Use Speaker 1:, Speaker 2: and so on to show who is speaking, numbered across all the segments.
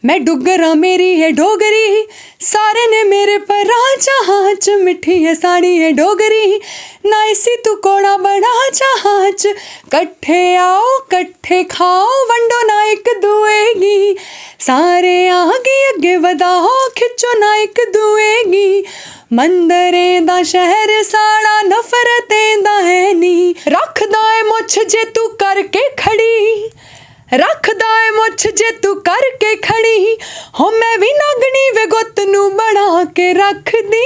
Speaker 1: मैं डुगरा मेरी है डोगरी, सारे ने मेरे पर जहाज, मिठी है साड़ी है डोगरी, नाइसी तू कोड़ा बड़ा जहाज, कट्ठे आओ कट्ठे खाओ वंडो ना एक दुएगी, सारे आगे अगे वधाओ खिचो ना एक दुएगी, मंदरें दा शहर साड़ा नफरतें दा है नी, रखदा है मुछ जे तू करके खड़ी, रखदा है मुछ जे तू करके खड़ी, हो मैं भी नागनी वे गुत नू बना के रख दी,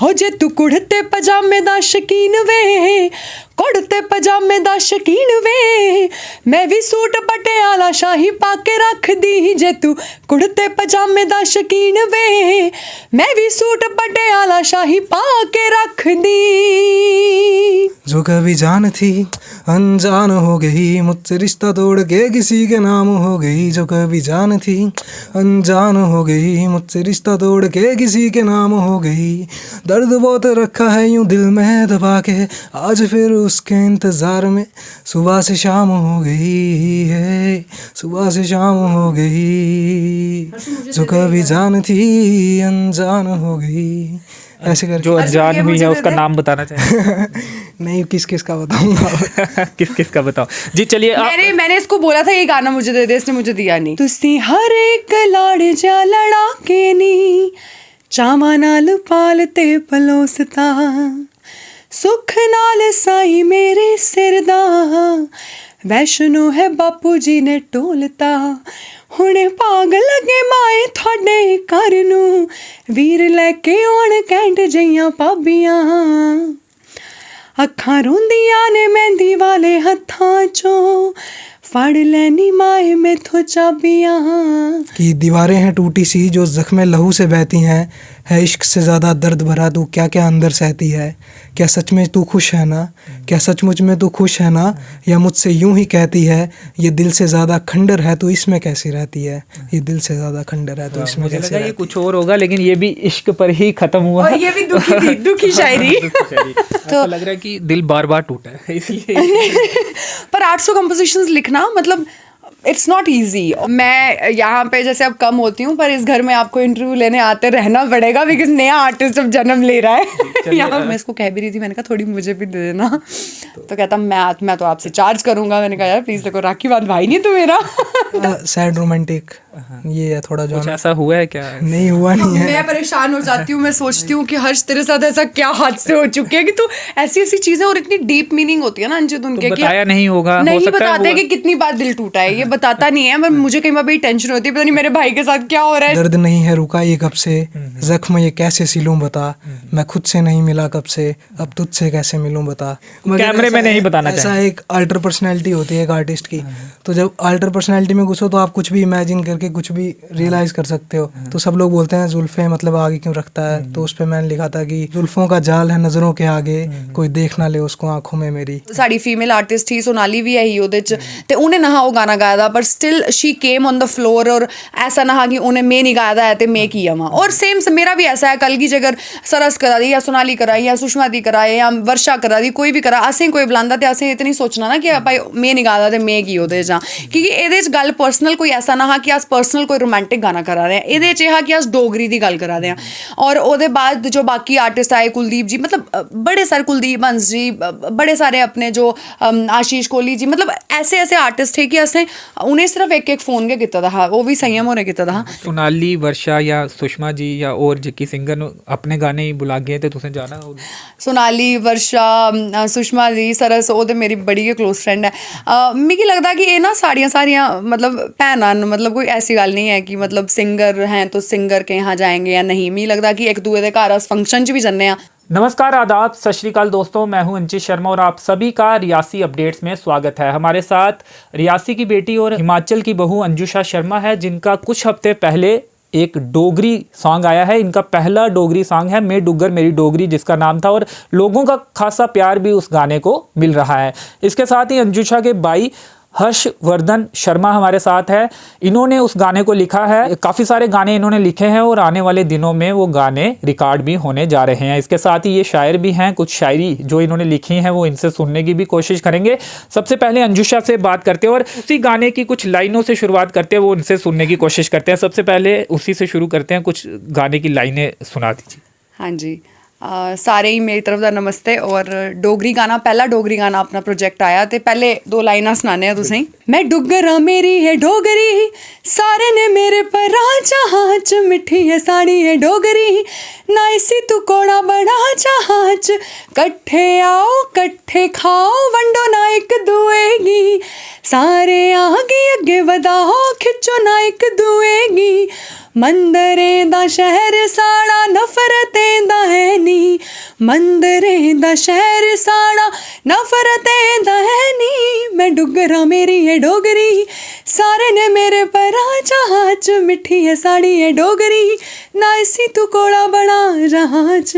Speaker 1: हो जे तू कुड़ते पजामे दा शकीन वे, कुड़ते पजामे दा शकीन वे, मैं भी सूट पटियाला शाही पा के रख दी, जे तू कुड़ते पजामे दा शकीन वे, मैं भी सूट पटियाला शाही पा के रख दी।
Speaker 2: जो कभी जान थी अनजान हो गई, मुझसे रिश्ता तोड़ के किसी के नाम हो गई, जो कभी जान थी अनजान हो गई, मुझसे रिश्ता तोड़ के किसी के नाम हो गई, दर्द बहुत रखा है यूं दिल में दबा के, आज फिर उसके इंतज़ार में सुबह से शाम हो गई है, सुबह से शाम हो गई, जो कभी जान थी अनजान हो गई। ऐसे कर
Speaker 3: जो अनजान हुई है उसका नाम बताना चाहिए।
Speaker 2: नहीं, किस किस का बताऊंगा।
Speaker 3: किस किस का बताओ जी। चलिए
Speaker 1: मैंने इसको बोला था ये गाना मुझे दे दे, इसने मुझे दिया नहीं। तुसी हर एक लाड़ जा लड़ा के नी, चावा नाल पालते पलोसता, सुख नाल साई मेरे सिर दा, वैष्णो है बापू जी ने टोलता, हुणे भाग लगे माए थोड़े घर नू, वीर लैके आउण कैंट जइयां भाबियां, अखां रोंदियां ने मेहंदी वाले हत्थां चों, फाड़ लेनी माए मैथों चाबियां।
Speaker 2: कि दीवारें हैं टूटी सी जो जख्मे लहू से बहती हैं, है इश्क से ज़्यादा दर्द भरा तू क्या क्या अंदर सहती है, क्या सच में तू खुश है ना, क्या सचमुच में तू खुश है ना, या मुझसे यूं ही कहती है, ये दिल से ज़्यादा खंडर है तो इसमें कैसी रहती है, ये दिल से ज़्यादा खंडर है तो इसमें कैसे रहती है।
Speaker 3: ये कुछ और होगा लेकिन ये भी इश्क पर ही खत्म हुआ,
Speaker 1: और ये भी दुखी थी, दुखी शायरी।
Speaker 3: तो लग रहा है कि दिल बार बार टूटा है इसलिए।
Speaker 1: पर 800 कंपोजिशंस लिखना मतलब इट्स नॉट ईजी। मैं यहाँ पे जैसे अब कम होती हूँ, पर इस घर में आपको इंटरव्यू लेने आते रहना पड़ेगा, बिकॉज नया आर्टिस्ट अब जन्म ले रहा है। यहाँ मैं इसको कह भी रही थी, मैंने कहा थोड़ी मुझे भी दे देना, तो कहता मैं तो आपसे चार्ज करूंगा। मैंने कहा यार प्लीज देखो, राखी बात भाई नहीं तू मेरा।
Speaker 2: सैड रोमांटिक ये है थोड़ा, जो
Speaker 3: ऐसा हुआ है क्या?
Speaker 2: नहीं हुआ नहीं है।
Speaker 1: मैं परेशान हो जाती हूँ, मैं सोचती हूँ कि हर्ष तेरे साथ ऐसा क्या हादसे हो चुके हैं कि तू ऐसी ऐसी चीजें, और इतनी डीप मीनिंग होती है ना अंजित उनके,
Speaker 3: बताया नहीं होगा,
Speaker 1: नहीं बताते कि कितनी बार दिल टूटा है, ये बताता नहीं है। पर मुझे कई बार बड़ी टेंशन होती है, पता नहीं मेरे भाई के साथ क्या हो रहा है।
Speaker 2: दर्द नहीं है रुका ये कब से, जख्म ये कैसे सिलूं बता, मैं खुद से नहीं मिला कब से, अब तुझसे कैसे मिलूं बता।
Speaker 3: कैमरे में नहीं बताना चाहिए।
Speaker 2: ऐसा एक अल्टर पर्सनैलिटी होती है एक आर्टिस्ट की, तो जब अल्टर पर्सनैलिटी में घुसो तो आप कुछ भी इमेजिन करके कुछ भी रियलाइज कर सकते हो। तो सब लोग बोलते हैं जुल्फे मतलब आगे क्यों रखता है, तो उस पर मैंने लिखा था कि जुल्फों का जाल है नजरों के आगे, कोई देख ना ले उसको आंखों में मेरी।
Speaker 1: साड़ी फीमेल आर्टिस्ट ही, सोनाली भी है ही ਉਹਦੇ ਚ, ਤੇ ਉਹਨੇ ਨਾ ਉਹ ਗਾਣਾ ਗਾਇਆ ਦਾ, ਪਰ still she came on the floor, और ऐसा ना कि उन्हें मैं नहीं गाया था ते मैं किया वहाँ। और सेम मेरा भी ऐसा है, कल की जगह सरस करा दी या सोनाली कराई या सुषमा दी कराए या वर्षा करा दी, कोई भी करा, असें कोई बुलांदा ते असें इतनी सोचना ना कि भाई मैं नहीं गाया ते मैं की ਉਹਦੇ ਜਾਂ, क्योंकि ਇਹਦੇ ਚ ਗੱਲ पर्सनल कोई ऐसा ना हा कि अस पर्सनल कोई रोमांटिक गाना करा रहे हैं, ਇਹਦੇ ਚ हा कि अस डोगरी दी गल करा रहे हैं। और ਉਹਦੇ बाद जो बाकी आर्टिस्ट आए, कुलदीप जी, मतलब बड़े सारे, कुलदीप हंस जी, बड़े सारे अपने जो आशीष कोहली जी, मतलब ऐसे ऐसे आर्टिस्ट है कि असें उन्हें सिर्फ एक एक फोन के कीता था, वो भी संयम होने कीता था।
Speaker 3: सोनाली, वर्षा या सुषमा जी या और जिक्की सिंगर अपने गाने ही बुला गए थे, तुसें जाना?
Speaker 1: सोनाली, वर्षा, सुषमा जी, सरस, वो तो मेरी बड़ी गै क्लोज फ्रेंड है। मिगी लगता कि ये ना सारियां मतलब भैनां, मतलब कोई ऐसी गल नहीं है कि मतलब सिंगर हैं तो सिंगर के यहाँ जाएंगे या नहीं। मिगी लगता कि एक दूए दे घर अस फंक्शन च भी जन्ने आ।
Speaker 3: नमस्कार, आदाब, सत श्री अकाल दोस्तों, मैं हूं अंचित शर्मा और आप सभी का रियासी अपडेट्स में स्वागत है। हमारे साथ रियासी की बेटी और हिमाचल की बहू अंजुषा शर्मा है, जिनका कुछ हफ्ते पहले एक डोगरी सॉन्ग आया है। इनका पहला डोगरी सॉन्ग है मैं डुग्गर मेरी डोगरी, जिसका नाम था, और लोगों का खासा प्यार भी उस गाने को मिल रहा है। इसके साथ ही अंजुषा के भाई हर्षवर्धन शर्मा हमारे साथ है। इन्होंने उस गाने को लिखा है, काफ़ी सारे गाने इन्होंने लिखे हैं और आने वाले दिनों में वो गाने रिकॉर्ड भी होने जा रहे हैं। इसके साथ ही ये शायर भी हैं, कुछ शायरी जो इन्होंने लिखी हैं वो इनसे सुनने की भी कोशिश करेंगे। सबसे पहले अंजुशा से बात करते हैं और उसी गाने की कुछ लाइनों से शुरुआत करते हैं, वो उनसे सुनने की कोशिश करते हैं। सबसे पहले उसी से शुरू करते हैं, कुछ गाने की लाइनें सुना दीजिए।
Speaker 1: हाँ जी, सारे ही मेरी तरफ दा नमस्ते। और डोगरी गाना, पहला डोगरी गाना अपना प्रोजेक्ट आया ते पहले दो लाइनां सुनाने तुसें। मैं डुग्गरा मेरी है डोगरी, सारे ने मेरे पर जहां च मिठी है साड़ी है डोगरी, ना इसी तू कोड़ा बड़ा जहां च, कट्ठे आओ कट्ठे खाओ वंडो ना एक दुए गी, सारे आगे अगे वधाओ खिच्चो ना एक दुए गी, मंदरें दा शहर साड़ा नफरतें दा है नी, मंदरें दा शहर साड़ा नफरतें दा है नी, मैं डुग्गरा मेरी है डोगरी, सारे ने मेरे पर जहां च मिठी है साड़ी है डोगरी, ना इसी तू कोड़ा बड़ा जहां च।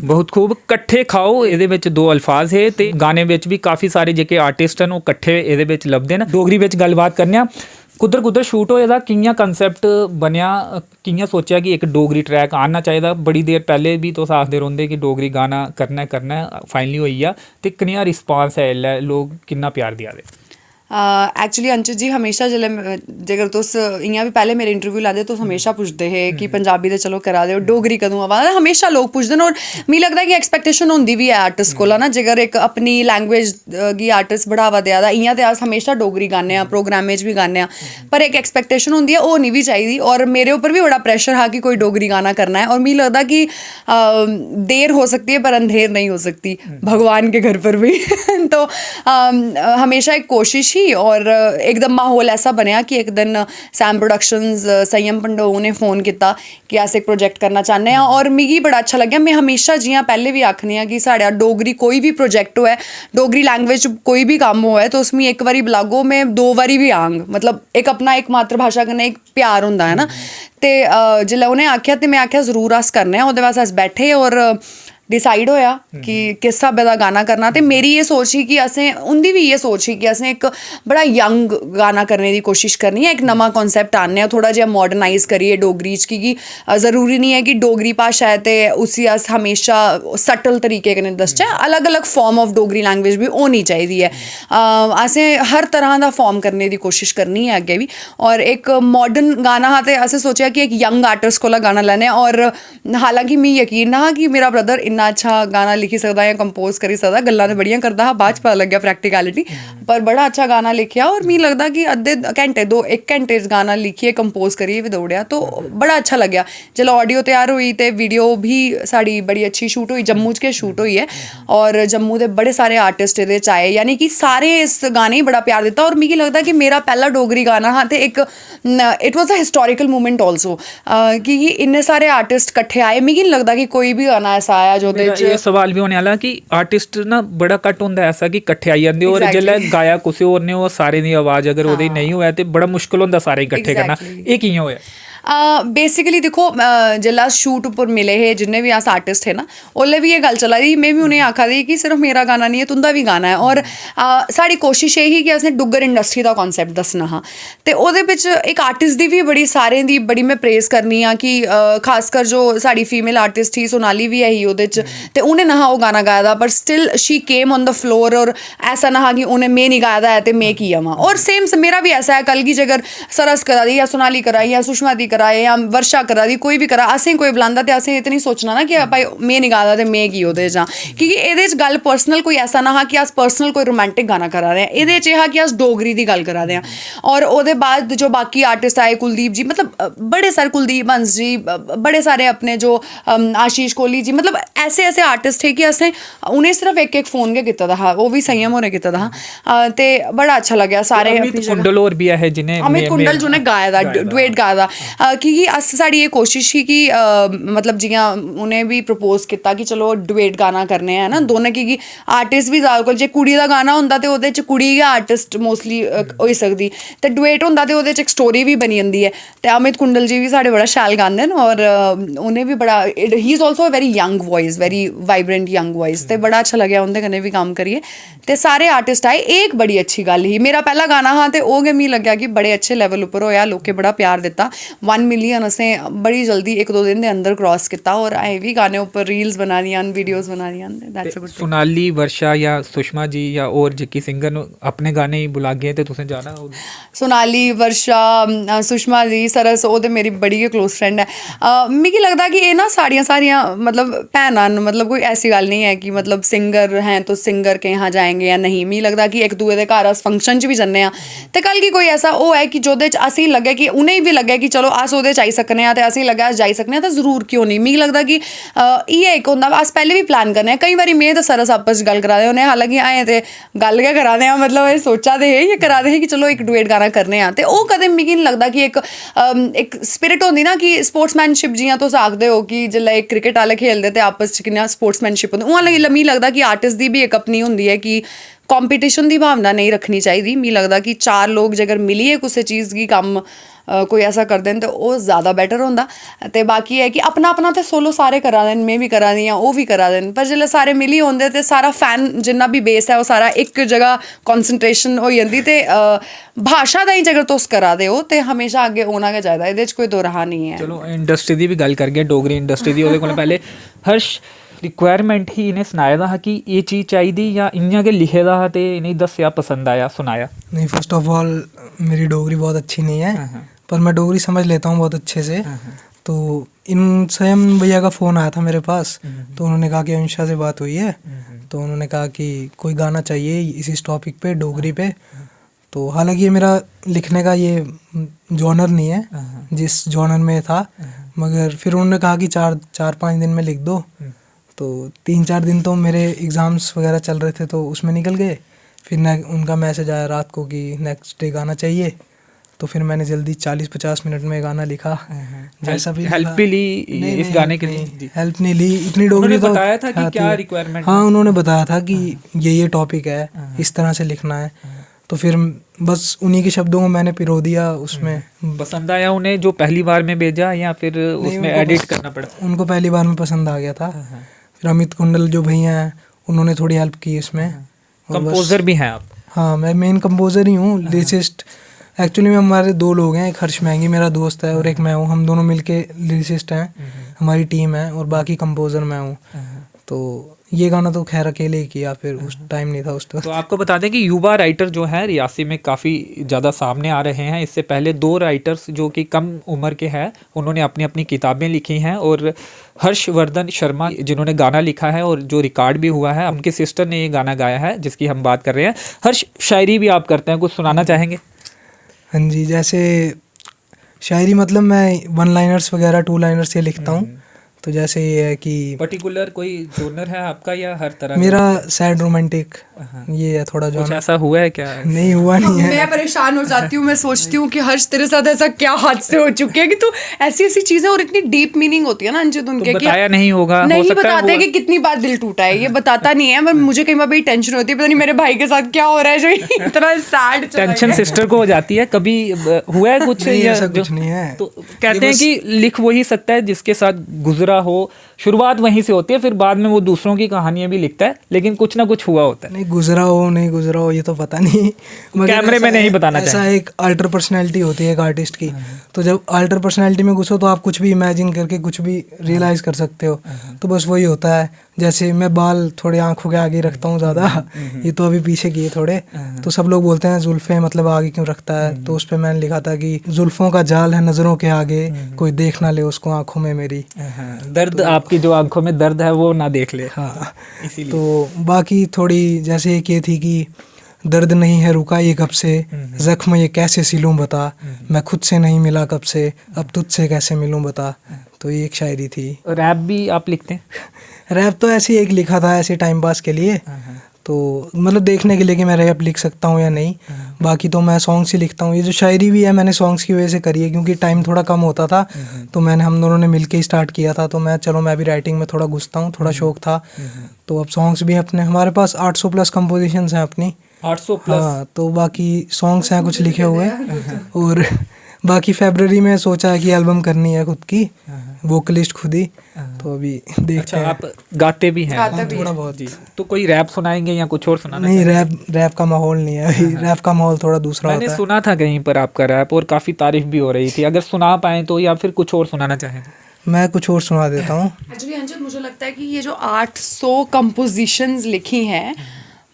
Speaker 3: बहुत खूब। कट्ठे खाओ ਇਹਦੇ ਵਿੱਚ ਦੋ ਅਲਫਾਜ਼ ਹੈ ਤੇ ਗਾਣੇ ਵਿੱਚ ਵੀ ਕਾਫੀ ਸਾਰੇ ਜਿਹੜੇ ਆਰਟਿਸਟ ਹਨ ਉਹ ਇਕੱਠੇ ਇਹਦੇ ਵਿੱਚ ਲੱਭਦੇ ਨੇ। ਡੋਗਰੀ ਵਿੱਚ ਗੱਲਬਾਤ ਕਰਨੇ ਆ। ਕੁਦਰ ਸ਼ੂਟ ਹੋਇਆ ਦਾ ਕਿੰਨਾ ਕਨਸੈਪਟ ਬਣਿਆ, ਕਿੰਨਾ ਸੋਚਿਆ ਕਿ ਇੱਕ ਡੋਗਰੀ ਟਰੈਕ ਆਉਣਾ ਚਾਹੀਦਾ? ਬੜੀ ਦੇਰ ਪਹਿਲੇ ਵੀ ਤੁਸੀਂ ਆਖਦੇ ਰਹਿੰਦੇ ਕਿ ਡੋਗਰੀ ਗਾਣਾ ਕਰਨਾ ਫਾਈਨਲੀ ਹੋਈ ਆ ਤੇ ਕਿੰਨਾ ਰਿਸਪਾਂਸ ਹੈ, ਲੋਕ ਕਿੰਨਾ ਪਿਆਰ ਦਿਆ ਦੇ?
Speaker 1: एक्चुअली अंचल जी हमेशा जेकर तुस इ'यां भी पैह्ले मेरे इंटरव्यू लादे तुस हमेशा पुछदे हे कि पंजाबी ते चलो करा दे, डोगरी कदूं आवा दा? हमेशा लोग पुछदे न। और मिगी लगदा कि एक्सपैक्टेशन होंदी बी है आर्टिस्ट कोला ना, जेकर एक अपनी लैंग्वेज गी आर्टिस्ट बढ़ावा देआ दा। इ'यां ते अस हमेशा डोगरी गाने आं, प्रोग्रामें च भी गाने आं, पर एक एक्सपैक्टेशन होंदी है, ओह् निं भी चाहिदी। और मेरे उप्पर भी बड़ा प्रेशर हा कि कोई डोगरी गाना करना है, और मिगी लगदा कि देर हो सकती है पर अंधेर नहीं हो सकती, भगवान के घर पर भी तो हमेशा एक कोशिश ही। और एकदम माहौल ऐसा बनया कि एक दिन सैम प्रोडक्शंस संयम पंडोह ने फ़ोन किया कि अस एक प्रोजेक्ट करना चाहते हैं, और मिगी बड़ा अच्छा लग्गेआ। मैं हमेशा जियां पैह्ले भी आखनी आं कि साढ़ा डोगरी कोई भी प्रोजेक्ट होऐ, डोगरी लैंग्वेज कोई भी कम्म होऐ, तो उस मी एक बारी बलागो, मैं 2 बारी भी आंग। मतलब एक अपना एक मातृभाषा कन्नै एक प्यार होंदा है ना। ते जिल्लै उ'नें आखेआ ते मैं आखेआ जरूर अस करने आं। ओह्दे बाद अस बैठे और डिसाइड होया कि किस स्हाबै दा गाना करना। ते मेरी ये सोच ही कि असें, उं'दी भी ये सोच ही कि असें एक बड़ा यंग गाना करने दी कोशिश करनी है, एक नमां कॉन्सैप्ट आह्न्ने आं, थोड़ा जिहा मॉडर्नाइज करियै डोगरी च, क्योंकि ज़रूरी नहीं है कि डोगरी भाशा है ते उसी अस हमेशा सटल तरीके कन्नै दसचै। अलग अलग फॉर्म ऑफ डोगरी लैंग्वेज भी होनी चाहिदी है। असें हर तरह दा फॉर्म करने दी कोशिश करनी है अग्गें भी। और एक मॉडर्न गाना हा ते असें सोचेआ कि एक यंग आर्टिस्ट कोला गाना लैने। और हालांकि मिगी यकीन ना हा कि मेरा ब्रदर इन्ना अच्छा गाना लिखी सकदा या कंपोज करी सकदा। गल्लां ते बड़ियां करदा हा, बाद च पता लग्गेआ प्रैक्टिकलिटी, पर बड़ा अच्छा गाना लिखेआ। और मिगी लगदा कि अद्धे घैंटे 1 घैंटे च गाना लिखियै कंपोज करियै बी देई ओड़ेआ, तो बड़ा अच्छा लग्गेआ। जेल्लै ऑडियो त्यार होई ते वीडियो भी साड़ी बड़ी अच्छी शूट होई, जम्मू च गै शूट होई है। और जम्मू दे बड़े सारे आर्टिस्ट एह्दे च आए, यानी कि सारे इस गाने गी बड़ा प्यार दित्ता। और मिगी लगदा कि मेरा पैह्ला डोगरी गाना हा ते एक it was a historical movement also, कि इन्ने सारे आर्टिस्ट कट्ठे आए। मिगी नहीं लगदा कि कोई भी गाना ऐसा आया जो
Speaker 3: ये सवाल भी होने वाला कि आर्टिस्ट ना बड़ा घट होंदा ऐसा कि कट्ठे आई जांदे, और जिल्लै गाया कुसै होर ने ओह् सारे दी आवाज़ अगर ओह्दे नहीं होऐ ते बड़ा मुश्किल होंदा सारे इकट्ठे करना। एह् कि'यां होया?
Speaker 1: बेसिकली दिक्खो, जेल्लै अस शूट उप्पर मिले हे, जिन्ने भी अस आर्टिस्ट हे ना, ओल्लै भी एह् गल्ल चला दी, में भी उ'नेंगी आखा दी कि सिर्फ मेरा गाना नहीं है, तुं'दा भी गाना है। और साढ़ी कोशिश यही कि असें डुग्गर इंडस्ट्री दा कॉन्सैप्ट दस्सना हा। ते ओह्दे बिच एक आर्टिस्ट दी भी बड़ी, सारें दी बड़ी मैं प्रेज़ करनी आं कि खासकर जो साढ़ी फीमेल आर्टिस्ट ही, सोनाली भी है ही ओह्दे च, ते उ'नें नहा ओह् गाना गाया दा, पर still she came on the floor. और ऐसा ना हा कि उ'नें में नहीं गाया दा है ते में की आवां। और सेम मेरा भी ऐसा है, कल गी जेकर सरस करा दी या सोनाली करा दी या सुषमा दी करा या वर्षा करा दी, कोई भी करा, असें कोई बुलांदा ते असें इतनी सोचना ना कि भाई में नहीं गा दा ते में की ओह्दे च। क्योंकि एह्दे च गल्ल पर्सनल कोई ऐसा ना हा कि अस पर्सनल कोई रोमांटिक गाना करा दे आं, एह्दे च एह् हा कि अस डोगरी दी गल्ल करा दे आं। और ओह्दे बाद जो बाकी आर्टिस्ट आए, कुलदीप जी, मतलब बड़े सारे, कुलदीप हंस जी, बड़े सारे अपने जो आशीष कोहली जी, मतलब ऐसे ऐसे आर्टिस्ट थे कि असें उ'नें सिर्फ एक फ़ोन गै कीता दा हा, ओह् भी संयम होरें कीता दा हा। ते बड़ा अच्छा लग्गेआ सारे।
Speaker 3: अमित कुंडल होर भी है जिन्हें,
Speaker 1: अमित कुंडल जिन्हें गाया दा, डुएट गाया दा। क्योंकि अस साड़ी ये कोशिश ही कि मतलब जियां उ'नें भी प्रपोज कीता कि चलो डुएट गाना करने हैं ना दोनों, क्योंकि आर्टिस्ट भी ज़्यादा कोल जे कुड़ी दा गाना होंदा ते ओह्दे च कुड़ी गै आर्टिस्ट मोस्टली होई सकदी, ते डुएट होंदा ते ओह्दे च इक स्टोरी भी बनी जंदी है। ते अमित कुंडल जी भी साढ़े बड़ा शैल गांदे न, और उ'नें भी बड़ा, he is also a very young voice, very vibrant young voice, ते बड़ा अच्छा लग्या उं'दे कन्नै भी कम्म करियै। ते सारे आर्टिस्ट आए, एक बड़ी अच्छी गल्ल ही, मेरा पैह्ला गाना हा ते ओह् गै मिगी लग्गेआ कि बड़े अच्छे लेवल उप्पर होया, लोकें बड़ा प्यार दित्ता। 1 मिलियन असें बड़ी जल्दी 1-2 दिन दे अंदर क्रॉस कीता, और अजें भी गाने उप्पर रील्स बना दियां न, वीडियोज़ बना दियां न। That's a good.
Speaker 3: Sonali, Varsha या सुषमा जी या और जेह्की सिंगर न अपने गाने ही बुलागे ते तुसें जाना होग?
Speaker 1: सोनाली, वर्षा, सुषमा जी, सरस, ओह् ते मेरी बड़ी गै क्लोज फ्रेंड है। मिगी लगदा कि एह् ना सारियां मतलब भैनां न, मतलब कोई ऐसी गल्ल नहीं है कि मतलब सिंगर हैं तो सिंगर के यहाँ जाएंगे या नहीं। मिगी लगदा कि इक दूए दे घर अस फंक्शन च भी जन्ने आं ते कल गी कोई ऐसा ओह् है कि जोह्दे च असेंगी लग्गे कि उ'नेंगी भी लग्गे कि चलो अस ओह्दे च आई सकने आं, ते असेंगी लग्गे अस जाई सकने आं, ते जरूर क्यों नहीं। मिगी लगदा कि इ'यै इक होंदा, अस पैह्ले भी प्लान करने आं। केईं बारी में ते सरस आपस च गल्ल करा दे होन्ने, हालांकि अजें ते गल्ल गै करा दे आं, मतलब एह् सोचा दे हे या करा दे हे कि चलो इक डुएट गाना करने आं। ते ओह् कदें मिगी नहीं लगदा कि इक स्पिरिट होंदी ना कि स्पोर्ट्समैनशिप, जियां तुस आखदे हो कि जेल्लै इक क्रिकेट आह्ले खेलदे ते आपस च कि'यां स्पोर्ट्समैनशिप होंदी, उ'आं मिगी लगदा कि आर्टिस्ट दी भी इक अपनी होंदी है कि कंपीटिशन दी भावना नहीं रखनी चाहिदी। मिगी लगदा कि 4 लोग जेकर मिलियै कुसै चीज़ गी कम्म कोई ऐसा करदे न ते ओह् ज़्यादा बैटर होंदा। ते बाकी है कि अपना अपना ते सोलो सारे करा दे न, में भी करा दी आं, ओह् भी करा दे न, पर जेल्लै सारे मिली होंदे ते सारा फैन जिन्ना भी बेस है ओह् सारा इक जगह कंसंट्रेशन होई जंदी। ते भाशा ताईं जेकर तुस करा दे हो ते हमेशा अग्गें होना गै चाहिदा, एह्दे च कोई दो राह नहीं है।
Speaker 3: चलो इंडस्ट्री दी भी गल्ल करगे, डोगरी इंडस्ट्री दी। ओह्दे कोला पैह्ले हर्ष रिक्वायरमेंट ही इन्हें सनाए दा हा कि ये चीज़ चाहिदी या इ'यां गै लिखे दा हा ते इ'नेंगी दस्सेआ, पसंद आया, सुनाया?
Speaker 2: नहीं, फर्स्ट ऑफ ऑल मेरी डोगरी बहुत अच्छी नहीं है, पर मैं डोगरी समझ लेता हूँ बहुत अच्छे से। तो इन स्वयं भैया का फ़ोन आया था मेरे पास, तो उन्होंने कहा कि अंशा से बात हुई है, तो उन्होंने कहा कि कोई गाना चाहिए इस टॉपिक पे, डोगरी पे। तो हालांकि ये मेरा लिखने का ये जॉनर नहीं है जिस जॉनर में था, मगर फिर उन्होंने कहा कि 4-5 दिन में लिख दो। तो 3-4 दिन तो मेरे एग्ज़ाम्स वगैरह चल रहे थे तो उसमें निकल गए। फिर उनका मैसेज आया रात को कि नेक्स्ट डे गाना चाहिए, तो फिर मैंने जल्दी 40-50 मिनट में गाना लिखा। जैसा भी
Speaker 3: हेल्प भी ली इस गाने के लिए?
Speaker 2: हेल्प नहीं ली, इतनी डोगरी तो
Speaker 3: बताया था कि क्या रिक्वायरमेंट?
Speaker 2: हाँ, उन्होंने बताया था कि ये टॉपिक है, इस तरह से लिखना है। तो फिर बस उन्हीं के शब्दों को मैंने पिरो दिया उसमें।
Speaker 3: पसंद आया उन्हें जो पहली बार में भेजा, या फिर उसमें एडिट करना पड़ा?
Speaker 2: उनको पहली बार में पसंद आ गया था। फिर अमित कुंडल जो भैया हैं उन्होंने थोड़ी हेल्प की इसमें।
Speaker 3: कंपोजर भी हैं आप?
Speaker 2: हाँ, मैं मेन कंपोजर ही हूँ। लिरिसिस्ट एक्चुअली में हमारे 2 लोग हैं, एक हर्ष महंगी मेरा दोस्त है और एक मैं हूँ। हम दोनों मिलके लिरिसिस्ट हैं, हमारी टीम है, और बाकी कंपोजर मैं हूँ। तो ये गाना तो खैर अकेले ही किया, फिर उस टाइम नहीं था उस
Speaker 3: तो आपको बता दें कि युवा राइटर जो हैं रियासी में काफ़ी ज़्यादा सामने आ रहे हैं। इससे पहले 2 राइटर्स जो कि कम उम्र के हैं, उन्होंने अपनी अपनी किताबें लिखी हैं, और हर्षवर्धन शर्मा जिन्होंने गाना लिखा है और जो रिकॉर्ड भी हुआ है, उनकी सिस्टर ने ये गाना गाया है जिसकी हम बात कर रहे हैं। हर्ष, शायरी भी आप करते हैं, कुछ सुनाना चाहेंगे?
Speaker 2: हाँ जी, जैसे शायरी मतलब मैं 1 लाइनर्स वगैरह 2 लाइनर्स ये लिखता हूँ। तो जैसे ये है कि
Speaker 3: पर्टिकुलर कोई जोनर है आपका या हर तरह?
Speaker 2: मेरा सैड रोमांटिक ये है थोड़ा। जो
Speaker 3: ऐसा हुआ है क्या?
Speaker 2: नहीं हुआ नहीं है।
Speaker 1: मैं परेशान हो जाती हूँ, मैं सोचती हूँ कि हर्ष तेरे साथ ऐसा क्या हादसे हो चुके हैं कि तू ऐसी चीजें, और इतनी डीप मीनिंग होती है ना अंजित उनके,
Speaker 3: तो बताया नहीं होगा,
Speaker 1: नहीं बताते कि कितनी बार दिल टूटा है, ये बताता नहीं है। पर मुझे कई बार बड़ी टेंशन होती है, पता नहीं मेरे भाई के साथ क्या हो रहा है जो इतना सैड।
Speaker 3: टेंशन सिस्टर को हो जाती है। कभी हुआ है कुछ?
Speaker 2: ऐसा कुछ नहीं है।
Speaker 3: तो कहते हैं कि लिख वही सकता है जिसके साथ गुजरा हो। शुरुआत वहीं से होती है, फिर बाद में वो दूसरों की कहानियां भी लिखता है, लेकिन कुछ ना कुछ हुआ होता है।
Speaker 2: नहीं गुजरा हो नहीं गुजरा हो ये तो पता नहीं,
Speaker 3: कैमरे में नहीं बताना चाहिए।
Speaker 2: ऐसा एक अल्टर पर्सनैलिटी होती है एक आर्टिस्ट की। तो जब अल्टर पर्सनैलिटी में घुसो तो आप कुछ भी इमेजिन करके कुछ भी रियलाइज कर सकते हो। तो बस वही होता है। जैसे मैं बाल थोड़े आंखों के आगे रखता हूँ ज़्यादा, ये तो अभी पीछे किए थोड़े। तो सब लोग बोलते हैं जुल्फ़ें मतलब आगे क्यों रखता है, तो उस पर मैंने लिखा था कि जुल्फ़ों का जाल है नज़रों के आगे, कोई देख ना ले उसको आंखों में मेरी।
Speaker 3: दर्द, आपकी जो आंखों में दर्द है वो ना देख ले।
Speaker 2: हाँ, इसीलिए। तो बाकी थोड़ी जैसे एक ये थी कि दर्द नहीं है रुका ये कब से, जख्म ये कैसे सिलूं बता, मैं खुद से नहीं मिला कब से, अब तुझसे कैसे मिलूं बता। तो ये एक शायरी थी।
Speaker 3: रैप भी आप लिखते हैं?
Speaker 2: रैप तो ऐसे एक लिखा था ऐसे टाइम पास के लिए, तो मतलब देखने के लिए कि मैं रैप लिख सकता हूँ या नहीं। बाकी तो मैं सॉन्ग्स ही लिखता हूँ। ये जो शायरी भी है मैंने सॉन्ग्स की वजह से करी है, क्योंकि टाइम थोड़ा कम होता था तो हम दोनों ने मिलके ही स्टार्ट किया था। तो मैं भी राइटिंग में थोड़ा घुसता हूँ, थोड़ा शौक था। तो अब सॉन्ग्स भी अपने, हमारे पास 800 प्लस कंपोजिशंस हैं अपनी।
Speaker 3: 800 प्लस?
Speaker 2: हाँ, तो बाकी सॉन्ग्स हैं कुछ लिखे हुए और बाकी फरवरी में सोचा है कि एल्बम करनी है खुद की, वोकलिस्ट खुद ही। तो अभी देखते
Speaker 3: अच्छा,
Speaker 2: हैं।
Speaker 3: आप गाते भी हैं?
Speaker 2: थोड़ा बहुत
Speaker 3: जी। तो कोई रैप सुनाएंगे या कुछ और सुनाना?
Speaker 2: नहीं, रैप का माहौल नहीं है अभी। रैप का माहौल थोड़ा दूसरा
Speaker 3: मैंने
Speaker 2: होता है।
Speaker 3: सुना था कहीं पर आपका रैप और काफ़ी तारीफ भी हो रही थी। अगर सुना पाए तो, या फिर कुछ और सुनाना चाहेंगे?
Speaker 2: मैं कुछ और सुना देता हूँ।
Speaker 1: एक्चुअली अंजद, मुझे लगता है कि ये जो 800 कंपोजिशंस लिखी हैं,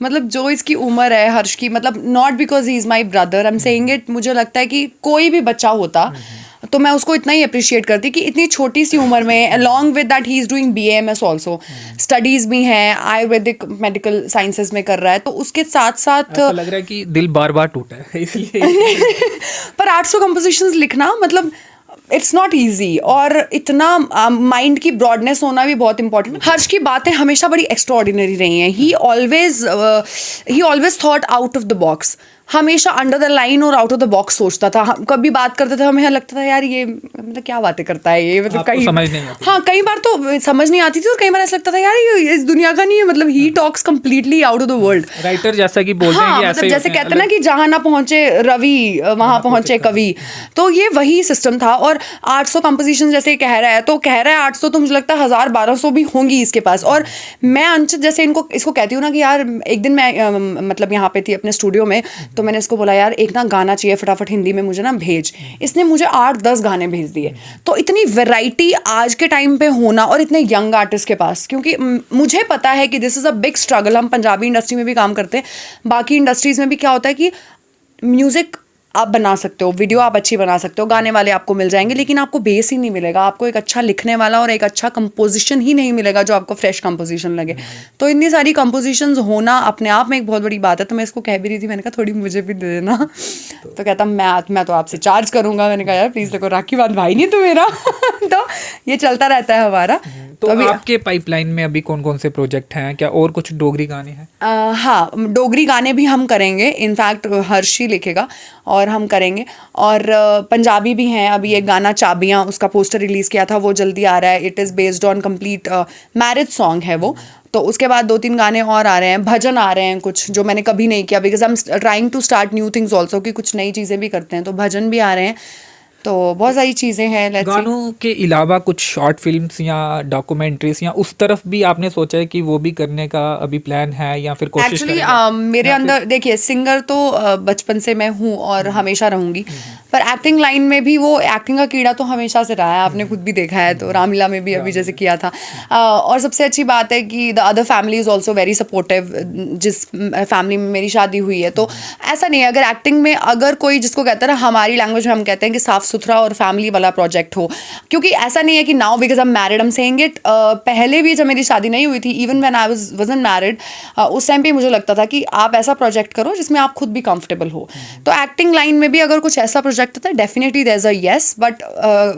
Speaker 1: मतलब जो इसकी उम्र है हर्ष की, मतलब not because he is my brother, I am saying it, मुझे लगता है कि कोई भी बच्चा होता तो मैं उसको इतना ही अप्रिशिएट करती कि इतनी छोटी सी उम्र में, along with that he is doing BAMS also, studies भी हैं, आयुर्वेदिक मेडिकल साइंसेज में कर रहा है, तो उसके साथ साथ
Speaker 3: ऐसा लग रहा है कि दिल बार बार टूटा है इसलिए।
Speaker 1: पर 800 कंपोजिशंस लिखना मतलब इट्स नॉट ईजी, और इतना माइंड की ब्रॉडनेस होना भी बहुत इंपॉर्टेंट। हर्ष की बातें हमेशा बड़ी एक्स्ट्रॉर्डिनरी रही हैं। ही always thought out of the box, हमेशा अंडर द लाइन और आउट ऑफ द बॉक्स सोचता था। हम कभी बात करते थे, हमें लगता था यार ये मतलब क्या बातें करता है ये, मतलब
Speaker 3: आपको
Speaker 1: कहीं
Speaker 3: समझ नहीं आती?
Speaker 1: हाँ, कई बार तो समझ नहीं आती थी और कई बार ऐसा लगता था यार ये इस दुनिया का नहीं है, मतलब he talks completely out of the world.
Speaker 3: Writer जैसा कि बोलते हैं
Speaker 1: हाँ,
Speaker 3: कि
Speaker 1: मतलब
Speaker 3: ऐसे
Speaker 1: जैसे कहते हैं ना कि जहाँ ना पहुंचे रवि वहाँ पहुंचे कवि, तो ये वही सिस्टम था। और 800 कंपोजिशन जैसे कह रहा है, तो कह रहा है 800, तो मुझे लगता है 1000-1200 भी होंगी इसके पास। और मैं अंचित जैसे इसको कहती हूँ ना कि यार, एक दिन मैं मतलब यहाँ पे थी अपने स्टूडियो में, तो मैंने इसको बोला यार एक ना गाना चाहिए फटाफट हिंदी में, मुझे ना भेज। इसने मुझे 8-10 गाने भेज दिए। तो इतनी वैरायटी आज के टाइम पे होना, और इतने यंग आर्टिस्ट के पास, क्योंकि मुझे पता है कि this is a big struggle. हम पंजाबी इंडस्ट्री में भी काम करते हैं, बाकी इंडस्ट्रीज में भी क्या होता है कि म्यूज़िक आप बना सकते हो, वीडियो आप अच्छी बना सकते हो, गाने वाले आपको मिल जाएंगे, लेकिन आपको बेस ही नहीं मिलेगा, आपको एक अच्छा लिखने वाला और एक अच्छा कंपोजिशन ही नहीं मिलेगा जो आपको फ्रेश कंपोजिशन लगे। तो इतनी सारी कंपोजिशंस होना अपने आप में एक बहुत बड़ी बात है। तो मैं इसको कह भी रही थी, मैंने कहा थोड़ी मुझे भी दे देना। तो कहता मैं तो आपसे चार्ज करूंगा। मैंने कहा यार प्लीज़, देखो राखी बात भाई नहीं तो मेरा। तो ये चलता रहता है हमारा।
Speaker 3: तो अभी आपके पाइपलाइन में अभी कौन कौन से प्रोजेक्ट हैं? क्या और कुछ डोगरी गाने हैं?
Speaker 1: हाँ, डोगरी गाने भी हम करेंगे, इनफैक्ट हर्ष ही लिखेगा और हम करेंगे। और पंजाबी भी हैं। अभी एक गाना चाबियाँ, उसका पोस्टर रिलीज़ किया था, वो जल्दी आ रहा है। It is based on complete marriage song है वो। तो उसके बाद 2-3 गाने और आ रहे हैं, भजन आ रहे हैं कुछ जो मैंने कभी नहीं किया, because I am trying to start new things also, कि कुछ नई चीज़ें भी करते हैं। तो भजन भी आ रहे हैं, तो बहुत सारी चीज़ें हैं।
Speaker 3: गानों के अलावा कुछ शॉर्ट फिल्म्स या डॉक्यूमेंट्रीज या उस तरफ भी आपने सोचा है कि वो भी करने का अभी प्लान है, या फिर कोशिश
Speaker 1: एक्चुअली मेरे अंदर देखिए, सिंगर तो बचपन से मैं हूँ और हमेशा रहूँगी, पर एक्टिंग लाइन में भी वो एक्टिंग का कीड़ा तो हमेशा से रहा है। आपने खुद भी देखा है, तो रामलीला में भी अभी जैसे किया था। और सबसे अच्छी बात है कि the other family is also very supportive. जिस फैमिली में मेरी शादी हुई है, तो ऐसा नहीं है, अगर एक्टिंग में अगर कोई, जिसको कहते हैं ना, हमारी लैंग्वेज में हम कहते हैं कि साफ सुथरा और फैमिली वाला प्रोजेक्ट हो, क्योंकि ऐसा नहीं है कि now because I am married I am saying it. पहले भी जब मेरी शादी नहीं हुई थी, even when I wasn't married, उस टाइम पे मुझे लगता था कि आप ऐसा प्रोजेक्ट करो जिसमें आप खुद भी कंफर्टेबल हो। तो एक्टिंग लाइन में भी अगर कुछ ऐसा प्रोजेक्ट होता है, definitely there is a yes, but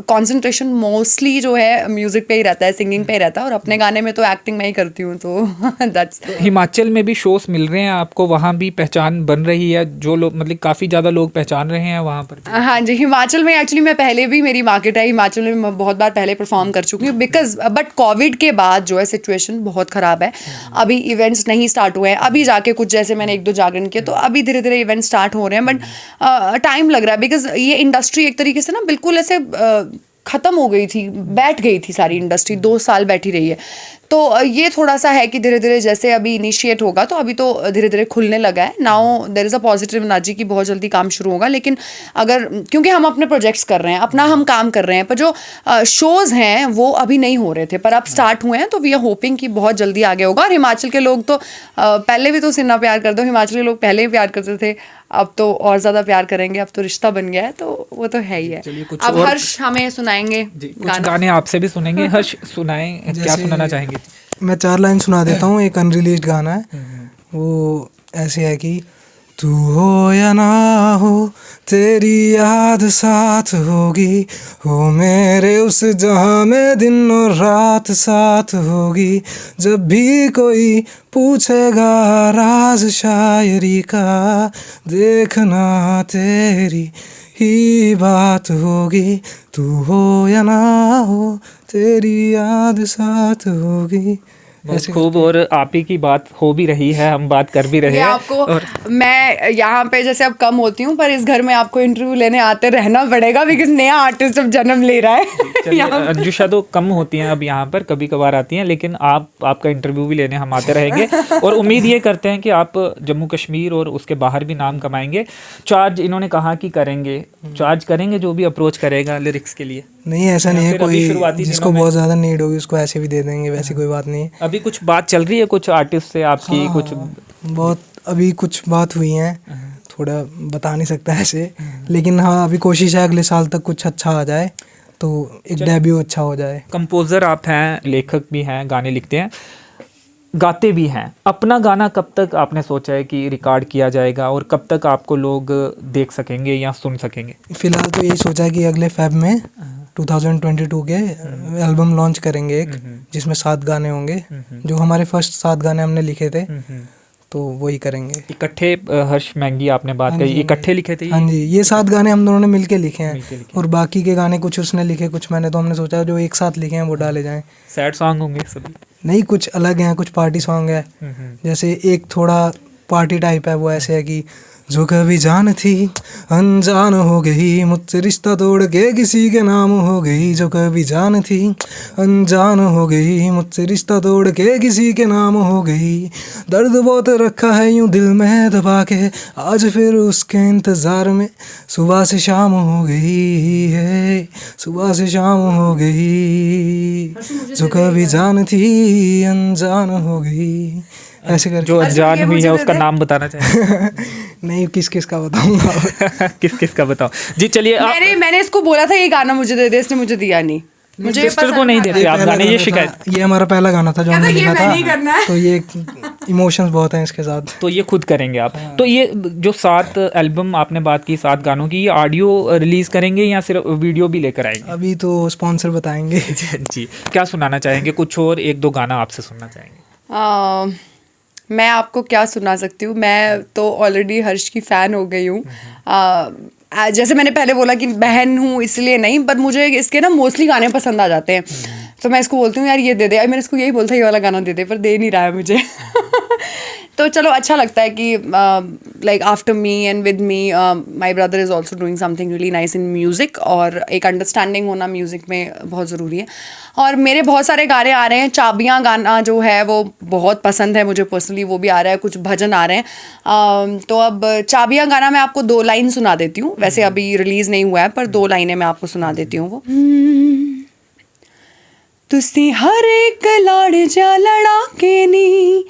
Speaker 1: concentration mostly जो है म्यूजिक पे ही रहता है, सिंगिंग पे ही रहता है। और अपने गाने में तो एक्टिंग मैं ही करती हूँ, तो दैट्स।
Speaker 3: हिमाचल में भी शोज मिल रहे हैं आपको, वहाँ भी पहचान बन रही है? जो लोग, मतलब काफ़ी ज़्यादा लोग पहचान रहे हैं वहाँ पर?
Speaker 1: हाँ जी, हिमाचल में एक्चुअली मैं पहले भी, मेरी मार्केट है हिमाचल में, मैं बहुत बार पहले परफॉर्म कर चुकी हूँ, बिकॉज बट कोविड के बाद जो है सिचुएशन बहुत ख़राब है। अभी इवेंट्स नहीं स्टार्ट हुए हैं, अभी जाके कुछ जैसे मैंने 1-2 जागरण किए, तो अभी धीरे धीरे इवेंट्स स्टार्ट हो रहे हैं, बट टाइम लग रहा है, बिकॉज ये इंडस्ट्री एक तरीके से ना बिल्कुल ऐसे ख़त्म हो गई थी, बैठ गई थी सारी इंडस्ट्री, 2 साल बैठी रही है। तो ये थोड़ा सा है कि धीरे धीरे जैसे अभी इनिशिएट होगा, तो अभी तो धीरे धीरे खुलने लगा है। Now there is a positive energy की बहुत जल्दी काम शुरू होगा। लेकिन अगर, क्योंकि हम अपने प्रोजेक्ट्स कर रहे हैं, अपना हम काम कर रहे हैं, पर जो शोज़ हैं वो अभी नहीं हो रहे थे, पर अब स्टार्ट हुए हैं, तो वी आर होपिंग कि बहुत जल्दी आगे होगा। और हिमाचल के लोग तो पहले भी तो सिन्हा प्यार कर दो, हिमाचल के लोग पहले ही प्यार करते थे, अब तो और ज़्यादा प्यार करेंगे, अब तो रिश्ता बन गया है, तो वो तो है ही है। अब हर्ष हमें सुनाएंगे
Speaker 3: कुछ गाने, आपसे भी सुनेंगे। हर्ष सुनाएं, क्या सुनाना चाहेंगे?
Speaker 2: मैं 4 लाइन सुना देता हूँ। एक अनरिलीज्ड गाना है, वो ऐसे है कि तू हो या ना हो तेरी याद साथ होगी, हो मेरे उस जहां में दिन और रात साथ होगी। जब भी कोई पूछेगा राज शायरी का, देखना तेरी ही बात होगी। तू हो या ना हो तेरी याद साथ होगी।
Speaker 3: बहुत खूब। और आप ही की बात हो भी रही है, हम बात कर भी रहे
Speaker 1: ये
Speaker 3: हैं।
Speaker 1: आपको
Speaker 3: और
Speaker 1: मैं यहाँ पे जैसे अब कम होती हूँ, पर इस घर में आपको इंटरव्यू लेने आते रहना पड़ेगा, बिकॉज नया आर्टिस्ट अब जन्म ले रहा है।
Speaker 3: चलिए, अंजुशा तो कम होती हैं अब यहाँ पर, कभी कभार आती हैं, लेकिन आपका इंटरव्यू भी लेने हम आते रहेंगे। और उम्मीद ये करते हैं कि आप जम्मू कश्मीर और उसके बाहर भी नाम कमाएंगे। चार्ज इन्होंने कहा कि करेंगे, चार्ज करेंगे जो भी अप्रोच करेगा लिरिक्स के लिए।
Speaker 2: नहीं ऐसा नहीं है,
Speaker 3: फिर अभी शुरुआती
Speaker 2: कोई
Speaker 3: दिनों
Speaker 2: जिसको
Speaker 3: में-
Speaker 2: बहुत ज़्यादा नीड होगी उसको ऐसे भी दे देंगे, वैसी कोई बात नहीं है।
Speaker 3: अभी कुछ बात चल रही है कुछ आर्टिस्ट से आपकी? कुछ
Speaker 2: बहुत अभी कुछ बात हुई है, थोड़ा बता नहीं सकता ऐसे, लेकिन हाँ अभी कोशिश है अगले साल तक कुछ अच्छा आ जाए तो एक डेब्यू अच्छा हो जाए।
Speaker 3: कंपोज़र आप हैं, लेखक भी हैं, गाने लिखते हैं, गाते भी हैं। अपना गाना कब तक आपने सोचा है कि रिकॉर्ड किया जाएगा और कब तक आपको लोग देख सकेंगे या सुन सकेंगे?
Speaker 2: फिलहाल तो यही सोचा है कि अगले फेब में 2022 के एल्बम लॉन्च करेंगे एक, जिसमें 7 गाने होंगे। जो हमारे फर्स्ट 7 गाने हमने लिखे थे तो वही करेंगे
Speaker 3: इकट्ठे। हर्ष मैंगी आपने बात कही, इकट्ठे लिखे थे ये?
Speaker 2: हाँ जी, ये 7 गाने हम दोनों ने मिलके लिखे हैं,
Speaker 3: मिलके लिखे।
Speaker 2: और बाकी के गाने कुछ उसने लिखे कुछ मैंने, तो हमने सोचा जो एक साथ लिखे हैं वो डाले जाएं।
Speaker 3: सैड सॉन्ग होंगे सभी?
Speaker 2: नहीं, कुछ अलग हैं, कुछ पार्टी सॉन्ग है। जैसे एक थोड़ा पार्टी टाइप है, वो ऐसे है कि जो कभी जान थी अनजान हो गई, मुझसे रिश्ता तोड़ के किसी के नाम हो गई। जो कभी जान थी अनजान हो गई, मुझसे रिश्ता तोड़ के किसी के नाम हो गई। दर्द बहुत रखा है यूं दिल में दबा के, आज फिर उसके इंतज़ार में सुबह से शाम हो गई है, सुबह से शाम हो गई। जो कभी जान थी अनजान हो गई, ऐसे कर।
Speaker 3: जो अनजान हुई है उसका नाम बताना चाहिए।
Speaker 2: नहीं, किस किस का बताऊंगा।
Speaker 3: किस किस का बताओ जी। चलिए,
Speaker 1: मैंने इसको बोला था ये गाना मुझे दे दे, इसने मुझे दिया नहीं। मुझे ये
Speaker 3: सिस्टर को
Speaker 1: पसंद
Speaker 3: नहीं
Speaker 1: था।
Speaker 3: देते आप
Speaker 2: पहला
Speaker 3: गाने, ये
Speaker 2: गाना
Speaker 3: शिकायत?
Speaker 2: था, ये हमारा पहला गाना था जो
Speaker 1: कहता
Speaker 2: हमने
Speaker 1: ये
Speaker 2: लिखा
Speaker 1: मैंने ही करना
Speaker 2: था,
Speaker 1: है।
Speaker 2: तो ये इमोशंस बहुत हैं इसके साथ।
Speaker 3: तो ये खुद करेंगे आप? तो ये जो 7 एल्बम आपने बात की 7 गानों की, ये ऑडियो रिलीज करेंगे या सिर्फ वीडियो भी लेकर आएंगे?
Speaker 2: अभी तो स्पॉन्सर बताएंगे।
Speaker 3: जी, क्या सुनाना चाहेंगे? कुछ और 1-2 गाना आपसे सुनना चाहेंगे?
Speaker 1: मैं आपको क्या सुना सकती हूँ, मैं तो ऑलरेडी हर्ष की फ़ैन हो गई हूँ। जैसे मैंने पहले बोला कि बहन हूँ इसलिए नहीं, पर मुझे इसके ना मोस्टली गाने पसंद आ जाते हैं, तो मैं इसको बोलती हूँ यार ये दे दे। मैंने इसको यही बोला था ये वाला गाना दे दे, पर दे नहीं रहा है मुझे। तो चलो अच्छा लगता है कि like after me and with me my brother is also doing something really nice in music, और एक अंडरस्टैंडिंग होना म्यूज़िक में बहुत ज़रूरी है। और मेरे बहुत सारे गाने आ रहे हैं। चाबियाँ गाना जो है वो बहुत पसंद है मुझे पर्सनली, वो भी आ रहा है। कुछ भजन आ रहे हैं। तो अब चाबियाँ गाना मैं आपको 2 लाइन सुना देती हूँ, वैसे अभी रिलीज़ नहीं हुआ है, पर 2 लाइनें मैं आपको सुना देती हूँ। वो तुसी हर एक लाड़ जा लड़ा के नी,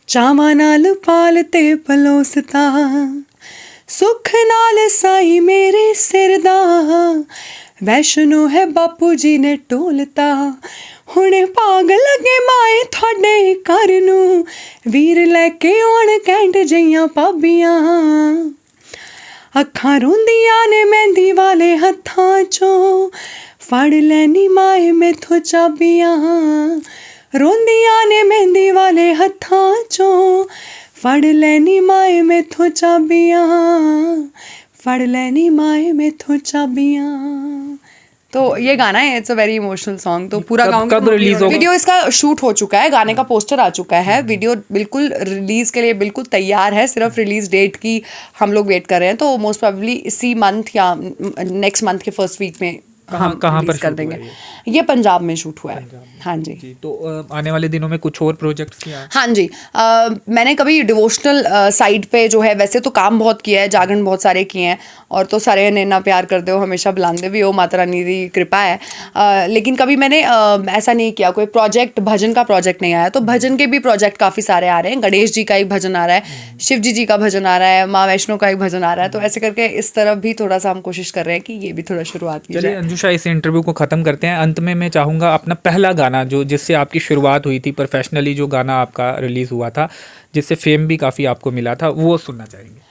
Speaker 1: चावां नाल पालते पलोसता, सुख नाल साई मेरे सिर दा, वैष्णो है बापू जी ने टोलता। हुणे भाग लगे माए थोड़े घर नूं, वीर लैके आउण कैंट जइयां भाबियां, अखां रोंदियां ने मेहंदी वाले हत्थां चों, फड़ लैनी माए मैथों चाबियां, रोंदियां ने मेहंदी वाले हत्थां चों, फड़ लैनी माए मैथों चाबियां, फड़ लैनी माए मैथों चाबियां। तो ये गाना है, it's a very emotional song. तो पूरा
Speaker 3: कब रिलीज होगा?
Speaker 1: वीडियो इसका शूट हो चुका है, गाने का पोस्टर आ चुका है, वीडियो बिल्कुल रिलीज के लिए बिल्कुल तैयार है, सिर्फ रिलीज डेट की हम लोग वेट कर रहे हैं। तो मोस्ट प्रोबेबली इसी मंथ या नेक्स्ट मंथ के फर्स्ट वीक में
Speaker 3: कहाँ पर
Speaker 1: कर
Speaker 3: शूट
Speaker 1: देंगे।
Speaker 3: हुआ है
Speaker 1: ये पंजाब में शूट हुआ है। हाँ जी।
Speaker 3: तो आने वाले दिनों में कुछ और प्रोजेक्ट्स किया?
Speaker 1: हाँ जी। मैंने कभी डिवोशनल साइड पे जो है, वैसे तो काम बहुत किया है, जागरण बहुत सारे किए हैं, और तो सारे ने इन्ना प्यार करते हो, हमेशा बुलाते भी हो, माता रानी की कृपा है। लेकिन कभी मैंने ऐसा नहीं किया, कोई प्रोजेक्ट भजन का प्रोजेक्ट नहीं आया। तो भजन के भी प्रोजेक्ट काफ़ी सारे आ रहे हैं। गणेश जी का एक भजन आ रहा है, शिव जी का भजन आ रहा है, माँ वैष्णो का एक भजन आ रहा है। तो ऐसे करके इस तरफ भी थोड़ा सा हम कोशिश कर रहे हैं कि ये भी थोड़ा शुरुआत की
Speaker 3: चलिए
Speaker 1: जाए।
Speaker 3: अंजुशा, इस इंटरव्यू को ख़त्म करते हैं। अंत में मैं चाहूँगा अपना पहला गाना जो जिससे आपकी शुरुआत हुई थी प्रोफेशनली, जो गाना आपका रिलीज़ हुआ था जिससे फेम भी काफ़ी आपको मिला था, वो सुनना चाहेंगे।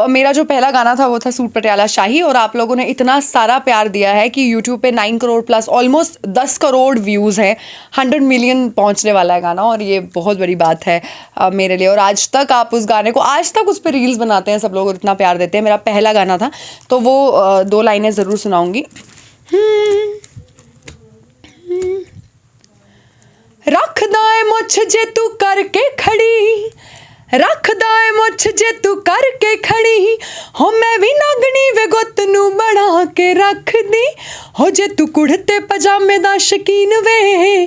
Speaker 1: मेरा जो पहला गाना था वो था सूट पटियाला शाही, और आप लोगों ने इतना सारा प्यार दिया है कि यूट्यूब पे 9 crore plus almost 10 crore views हैं, 100 मिलियन पहुंचने वाला है गाना, और ये बहुत बड़ी बात है मेरे लिए। और आज तक आप उस गाने को, आज तक उस पर रील्स बनाते हैं सब लोग और इतना प्यार देते हैं। मेरा पहला गाना था, तो वो 2 लाइनें ज़रूर सुनाऊंगी। रखदा है मुझ जे तू करके खड़ी, रखदा है मुझ जे तू करके खड़ी, हो मैं भी नागनी वे गुੱਤ ਨੂੰ बना के रख दी, हो जे तू कुड़ते पजामे दा शकीन वे,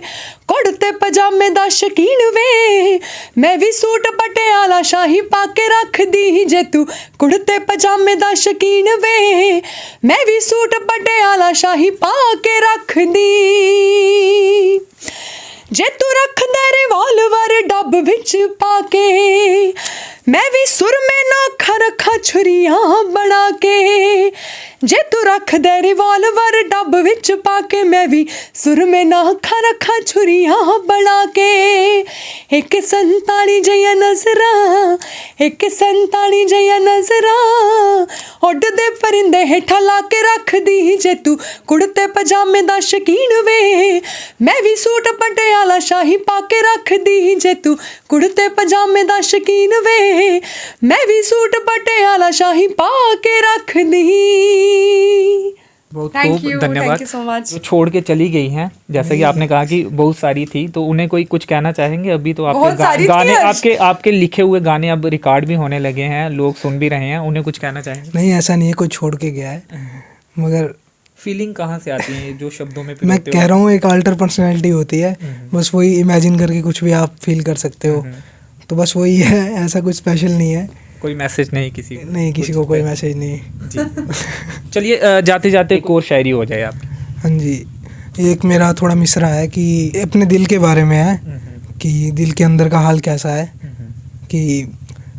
Speaker 1: कुड़ते पजामे दा शकीन वे, मैं भी सूट पटियाला शाही पा के रख दी, जे तू कुड़ते पजामे दा शकीन वे, मैं भी सूट पटियाला शाही पा के रख दी, जे तू रखदा रिवाल्वर डब विच पाके, मैं भी सुर में नाखा रखा छुरियां बना के, जे तू रखदा रिवाल्वर डब विच पाके, मैं भी सुर में नाखा रखा छुरियां बना के, एक 47 जइया नजरा, एक 47 जइया नजरा, उड़दे परिंदे हेठा ला के रख दी, जे तू कुड़ते पजामे दा शकीन वे, मैं भी सूट पटियाला शाही पा के रख दी, जे तू कुड़ते पजामे दा शकीन वे, मैं भी सूट पटियाला शाही पा के रख दी।
Speaker 3: बहुत
Speaker 1: Thank
Speaker 3: खूब,
Speaker 1: you,
Speaker 3: धन्यवाद।
Speaker 1: thank you so much.
Speaker 3: जो छोड़ के चली गई हैं, जैसा कि आपने कहा कि बहुत सारी थी, तो उन्हें कोई कुछ कहना चाहेंगे? अभी तो आपके
Speaker 1: बहुत सारी थी
Speaker 3: गाने,
Speaker 1: आज।
Speaker 3: आपके लिखे हुए गाने अब रिकॉर्ड भी होने लगे हैं, लोग सुन भी रहे हैं, उन्हें कुछ कहना चाहेंगे?
Speaker 2: नहीं, ऐसा नहीं है कोई छोड़ के गया है, मगर
Speaker 3: फीलिंग कहाँ से आती है जो शब्दों में
Speaker 2: मैं कह रहा हूँ एक अल्टर पर्सनैलिटी होती है, बस वही इमेजिन करके कुछ भी आप फील कर सकते हो, तो बस वही है, ऐसा कुछ स्पेशल नहीं है।
Speaker 3: कोई मैसेज नहीं किसी को?
Speaker 2: नहीं, किसी को कोई मैसेज नहीं।
Speaker 3: जी चलिए, जाते जाते एक और शायरी हो जाए आप।
Speaker 2: हाँ जी, एक मेरा थोड़ा मिसरा है कि अपने दिल के बारे में है, कि दिल के अंदर का हाल कैसा है, कि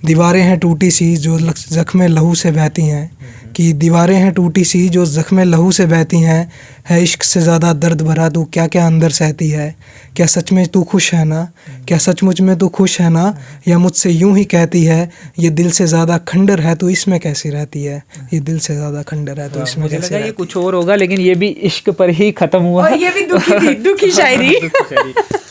Speaker 2: दीवारें हैं टूटी सी जो जख्मे लहू से बहती हैं, कि दीवारें हैं टूटी सी जो जख्मे लहू से बहती हैं, है इश्क से ज़्यादा दर्द भरा तू क्या क्या अंदर सहती है, क्या सच में तू खुश है ना, क्या सचमुच में तू खुश है ना, या मुझसे यूं ही कहती है, ये दिल से ज़्यादा खंडर है तू इसमें कैसी रहती है, ये दिल से ज़्यादा खंडर है तो इसमें
Speaker 3: मुझे
Speaker 2: कैसे
Speaker 3: लगा ये
Speaker 2: रहती
Speaker 3: कुछ और होगा, लेकिन ये भी इश्क पर ही खत्म हुआ।
Speaker 1: और ये भी दुखी थी, दुखी शायरी।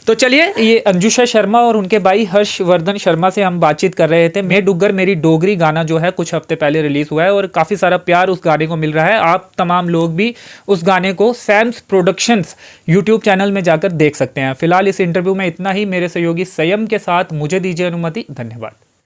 Speaker 3: तो चलिए, ये अंजुशा शर्मा और उनके भाई हर्षवर्धन शर्मा से हम बातचीत कर रहे थे। मैं डुग्गर मेरी डोगरी गाना जो है कुछ हफ्ते पहले रिलीज हुआ है और काफ़ी सारा प्यार उस गाने को मिल रहा है। आप तमाम लोग भी उस गाने को सैम्स प्रोडक्शंस यूट्यूब चैनल में जाकर देख सकते हैं। फिलहाल इस इंटरव्यू में इतना ही। मेरे सहयोगी संयम के साथ मुझे दीजिए अनुमति। धन्यवाद।